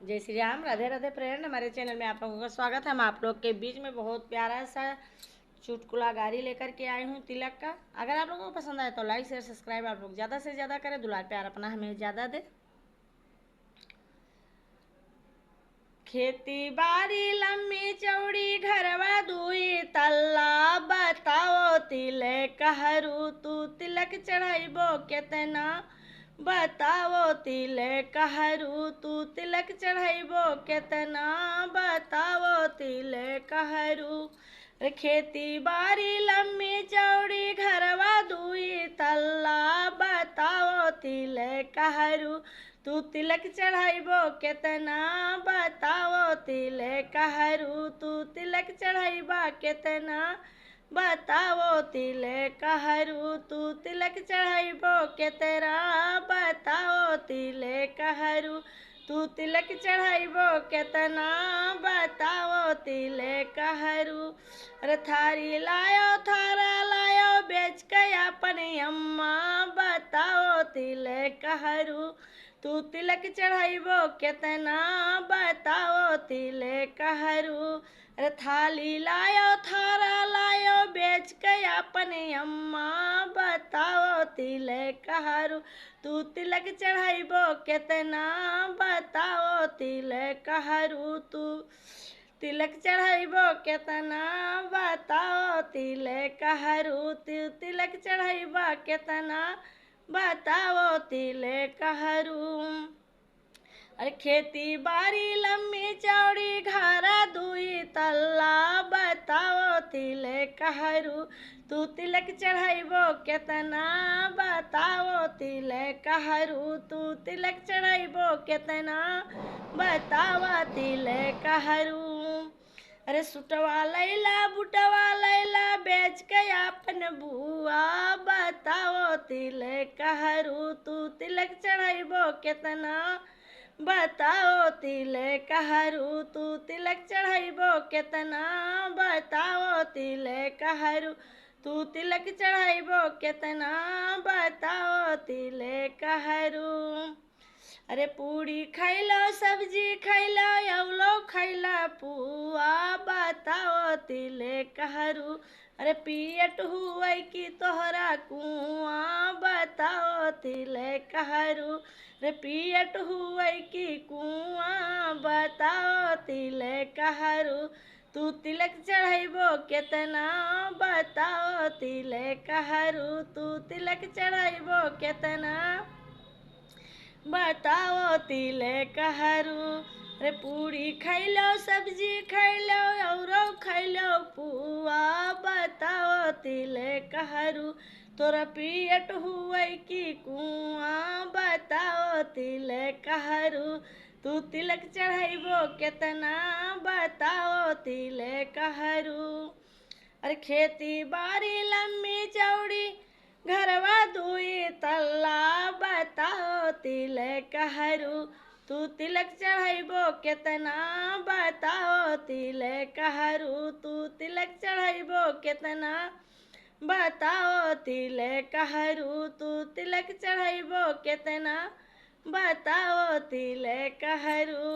जय श्री राम, राधे राधे फ्रेंड। हमारे चैनल में आप लोगों का स्वागत है। हम आप लोग के बीच में बहुत प्यारा सा चुटकुला गारी लेकर के आई हूँ तिलक का। अगर आप लोगों को पसंद आए तो लाइक शेयर सब्सक्राइब आप लोग ज़्यादा से ज़्यादा करें। दुलार प्यार अपना हमें ज़्यादा दे। खेती बाड़ी लम्बी चौड़ी घरवा दुई तल्ला, बताओ तिलक कहरू तू तिलक चढ़ाइबो केतना। बताओ तिलक कहरू तू तिलक चढ़ाइबो केतना। बताओ तिलक कहरू। खेती बाड़ी लम्बी चौड़ी घरवा दुई तल्ला, बताओ तिलक कहरू तू तिलक चढ़ाइबो केतना। बताओ तिलक कहरू तू तिलक चढ़ाइबा केतना। बताओ तिलक कहरू तू तिलक चढ़ाइबो केतना। बताओ तिलक कहरू तू तिलक चढ़ाइबो केतना। बताओ तिलक कहरू। अरे थारी लायो थारा लायो बेच के अपन अम्मा। बताओ तिलक कहरू तू तिलक चढ़ाइबो केतना। बताओ तिलक कहरू। अरे थाली लायो थारा लायो बेच के अपन अम्मा। बताओ तिलक कहरू तू तिलक चढ़ाइबो केतना। बताओ तिलक कहरू तू तिलक चढ़ाइबो केतना। बताओ तिलक कहरू तू तिलक चढ़ाइबा केतना। बताओ तिलक कहरू। अरे खेती बाड़ी लम्बी चौड़ी घरा दुई तल्ला, बताओ तिलक कहरू तू तिलक चढ़ाइबो केतना। बताओ तिलक कहरू तू तिलक चढ़ाइबो केतना। बताओ तिलक कहरू। अरे सुटवा लैला बुटवा लैला बेच के अपन बुआ। बताओ तिलक कहरू तू तिलक चढ़ाइबो केतना। बताओ तिलक कहरू तू तिलक चढ़ाइबो केतना। बताओ तिलक कहरू तू तिलक चढ़ाइबो केतना। बताओ तिलक कहरू। अरे पूरी खैलो सब्जी खैलो अवलो खैला पुआ। बताओ तिलक कहरू। अरे पियट हुए कि तोहरा कुआं। बताओ तिलक कहरू। अरे पियट हुए कि कुआं। बताओ तिलक कहरू तू तिलक चढ़ाइबो केतना। बताओ तिलक कहरू तू तिलक चढ़ाइबो केतना। बताओ तिलक कहरू। अरे पूरी खैलो सब्जी खैलो औरो खैलो पुआ। बताओ तिलक कहरू तोरा पियट हुए कि कुआं। बताओ तिलक कहरू तू तिलक चढ़ाइबो केतना। बताओ तिलक कहरू। अरे खेती बाड़ी लम्बी चौड़ी घरवा दुई तल्ला, बताओ तिलक कहरू तू तिलक चढ़ाइबो केतना। बताओ तिलक कहरू तू तिलक चढ़ाइबो केतना। बताओ तिलक कहरू तू तिलक चढ़ाइबो केतना। बताओ तिलक कहरू।